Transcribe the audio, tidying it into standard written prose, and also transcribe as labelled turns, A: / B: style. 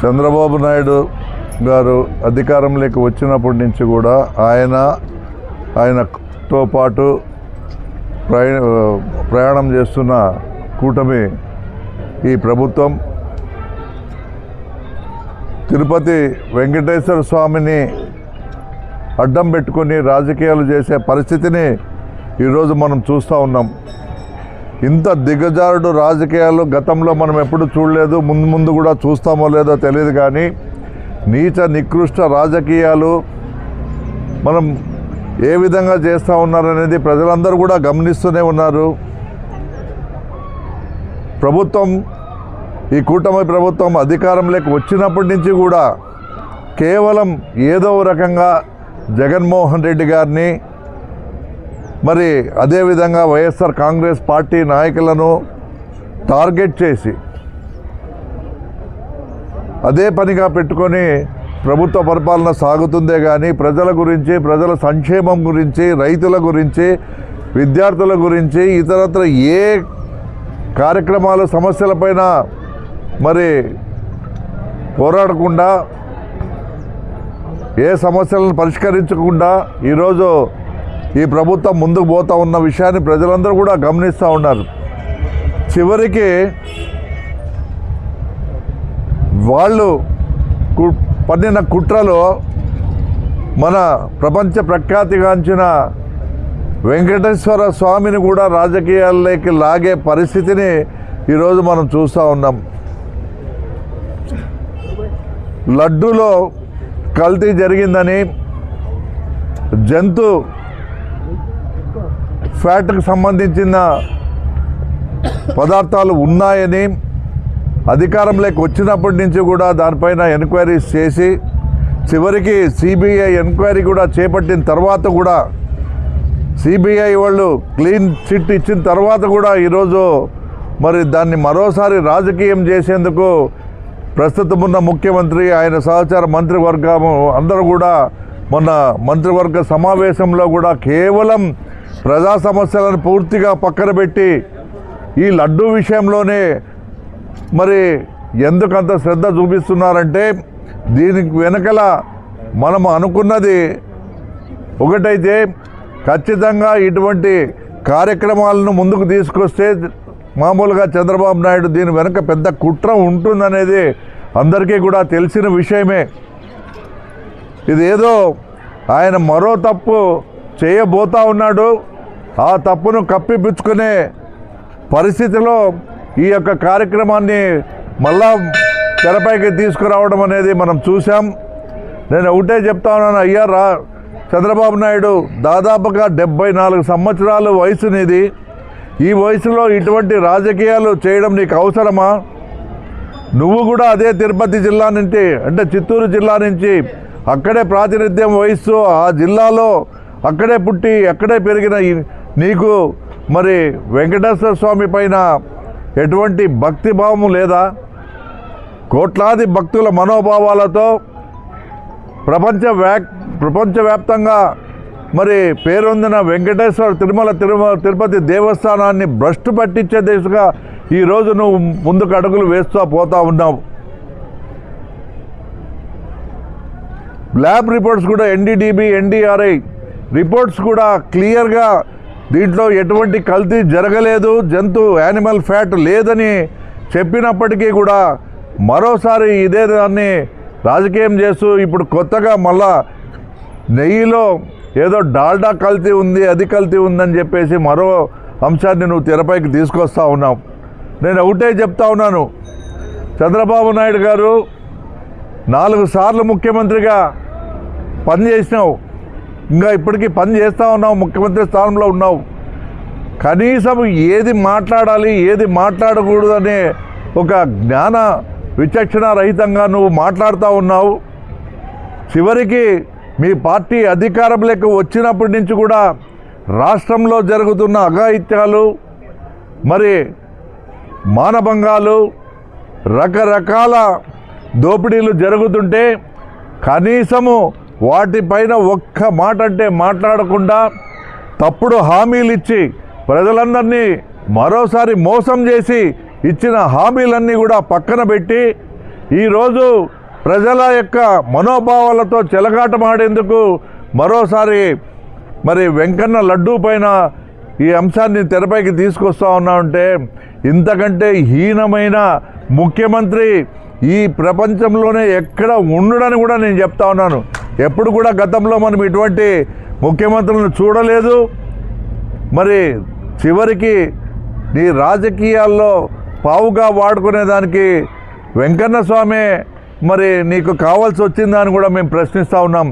A: చంద్రబాబు నాయుడు గారు అధికారంలోకి వచ్చినప్పటి నుంచి కూడా ఆయనతో పాటు ప్రయాణం చేస్తున్న కూటమి ఈ ప్రభుత్వం తిరుపతి వెంకటేశ్వర స్వామిని అడ్డం పెట్టుకొని రాజకీయాలు చేసే పరిస్థితిని ఈరోజు మనం చూస్తూ ఉన్నాం. ఇంత దిగజారుడు రాజకీయాలు గతంలో మనం ఎప్పుడు చూడలేదు, ముందు కూడా చూస్తామో లేదో తెలియదు. కానీ నీచ నికృష్ట రాజకీయాలు మనం ఏ విధంగా చేస్తూ ఉన్నారనేది ప్రజలందరూ కూడా గమనిస్తూనే ఉన్నారు. ప్రభుత్వం, ఈ కూటమి ప్రభుత్వం అధికారంలోకి వచ్చినప్పటి నుంచి కూడా కేవలం ఏదో రకంగా జగన్మోహన్ రెడ్డి గారిని, మరి అదేవిధంగా వైఎస్ఆర్ కాంగ్రెస్ పార్టీ నాయకులను టార్గెట్ చేసి అదే పనిగా పెట్టుకొని ప్రభుత్వ పరిపాలన సాగుతుందే కానీ ప్రజల గురించి, ప్రజల సంక్షేమం గురించి, రైతుల గురించి, విద్యార్థుల గురించి, ఇతరత్ర ఏ కార్యక్రమాలు సమస్యలపైన మరి పోరాడకుండా, ఏ సమస్యలను పరిష్కరించకుండా ఈరోజు ఈ ప్రభుత్వం ముందుకు పోతూ ఉన్న విషయాన్ని ప్రజలందరూ కూడా గమనిస్తూ ఉన్నారు. చివరికి వాళ్ళు పన్నిన కుట్రలో మన ప్రపంచ ప్రఖ్యాతిగాంచిన వెంకటేశ్వర స్వామిని కూడా రాజకీయాల్లోకి లాగే పరిస్థితిని ఈరోజు మనం చూస్తూ ఉన్నాం. లడ్డూలో కల్తీ జరిగిందని, జంతు ఫ్యాట్కి సంబంధించిన పదార్థాలు ఉన్నాయని అధికారంలోకి వచ్చినప్పటి నుంచి కూడా దానిపైన ఎంక్వైరీస్ చేసి చివరికి సిబిఐ ఎంక్వైరీ కూడా చేపట్టిన తర్వాత కూడా, సిబిఐ వాళ్ళు క్లీన్ చిట్ ఇచ్చిన తర్వాత కూడా ఈరోజు మరి దాన్ని మరోసారి రాజకీయం చేసేందుకు ప్రస్తుతం ఉన్న ముఖ్యమంత్రి, ఆయన సహచార మంత్రివర్గము అందరూ కూడా మొన్న మంత్రివర్గ సమావేశంలో కూడా కేవలం ప్రజా సమస్యలను పూర్తిగా పక్కన పెట్టి ఈ లడ్డూ విషయంలోనే మరి ఎందుకంత శ్రద్ధ చూపిస్తున్నారంటే, దీనికి వెనకల మనం అనుకున్నది ఒకటైతే ఖచ్చితంగా ఇటువంటి కార్యక్రమాలను ముందుకు తీసుకొస్తే మామూలుగా చంద్రబాబు నాయుడు దీని వెనక పెద్ద కుట్ర ఉంటుందనేది అందరికీ కూడా తెలిసిన విషయమే. ఇదేదో ఆయన మరో తప్పు చేయబోతా ఉన్నాడు, ఆ తప్పును కప్పిపుచ్చుకునే పరిస్థితిలో ఈ యొక్క కార్యక్రమాన్ని మళ్ళా తెరపైకి తీసుకురావడం అనేది మనం చూసాం. నేను ఒకటే చెప్తా ఉన్నాను, అయ్యా చంద్రబాబు నాయుడు దాదాపుగా 74 సంవత్సరాలు వయసు నీది. ఈ వయసులో ఇటువంటి రాజకీయాలు చేయడం నీకు అవసరమా? నువ్వు కూడా అదే తిరుపతి జిల్లా నుంచి, అంటే చిత్తూరు జిల్లా నుంచి అక్కడే ప్రాతినిధ్యం వహిస్తూ ఆ జిల్లాలో అక్కడే పుట్టి అక్కడే పెరిగిన నీకు మరి వెంకటేశ్వర స్వామి పైన ఎటువంటి భక్తిభావము లేదా? కోట్లాది భక్తుల మనోభావాలతో ప్రపంచవ్యాప్తంగా మరి పేరొందిన వెంకటేశ్వర తిరుపతి దేవస్థానాన్ని భ్రష్టు పట్టించే దిశగా ఈరోజు నువ్వు ముందుకు అడుగులు వేస్తూ పోతా ఉన్నావు. ల్యాబ్ రిపోర్ట్స్ కూడా ఎన్డీడీబీ, ఎన్డీఆర్ఐ రిపోర్ట్స్ కూడా క్లియర్గా దీంట్లో ఎటువంటి కల్తీ జరగలేదు, యానిమల్ ఫ్యాట్ లేదని చెప్పినప్పటికీ కూడా మరోసారి ఇదే దాన్ని రాజకీయం చేస్తూ ఇప్పుడు కొత్తగా మళ్ళా నెయ్యిలో ఏదో డాల్డా కల్తీ ఉంది, అది కల్తీ ఉందని చెప్పేసి మరో అంశాన్ని నువ్వు తెరపైకి తీసుకొస్తా ఉన్నావు. నేను ఒకటే చెప్తా ఉన్నాను, చంద్రబాబు నాయుడు గారు 4 సార్లు ముఖ్యమంత్రిగా పనిచేసినావు, ఇంకా ఇప్పటికీ పని చేస్తూ ఉన్నావు, ముఖ్యమంత్రి స్థానంలో ఉన్నావు. కనీసం ఏది మాట్లాడాలి, ఏది మాట్లాడకూడదు అనే ఒక జ్ఞాన విచక్షణ రహితంగా నువ్వు మాట్లాడుతూ ఉన్నావు. చివరికి మీ పార్టీ అధికారంలోకి వచ్చినప్పటి నుంచి కూడా రాష్ట్రంలో జరుగుతున్న అఘాయిత్యాలు, మరి మానభంగాలు, రకరకాల దోపిడీలు జరుగుతుంటే కనీసము వాటిపైన ఒక్క మాట అంటే మాట్లాడకుండా తప్పుడు హామీలు ఇచ్చి ప్రజలందరినీ మరోసారి మోసం చేసి ఇచ్చిన హామీలన్నీ కూడా పక్కన పెట్టి ఈరోజు ప్రజల యొక్క మనోభావాలతో చెలగాటమాడేందుకు మరోసారి మరి వెంకన్న లడ్డూ పైన ఈ అంశాన్ని తెరపైకి తీసుకొస్తా ఉన్నామంటే ఇంతకంటే హీనమైన ముఖ్యమంత్రి ఈ ప్రపంచంలోనే ఎక్కడ ఉండడని కూడా నేను చెప్తా ఉన్నాను. ఎప్పుడు కూడా గతంలో మనం ఇటువంటి ముఖ్యమంత్రులను చూడలేదు. మరి చివరికి నీ రాజకీయాల్లో పావుగా వాడుకునేదానికి వెంకన్న స్వామి మరి నీకు కావాల్సి వచ్చిందని కూడా మేము ప్రశ్నిస్తూ ఉన్నాం.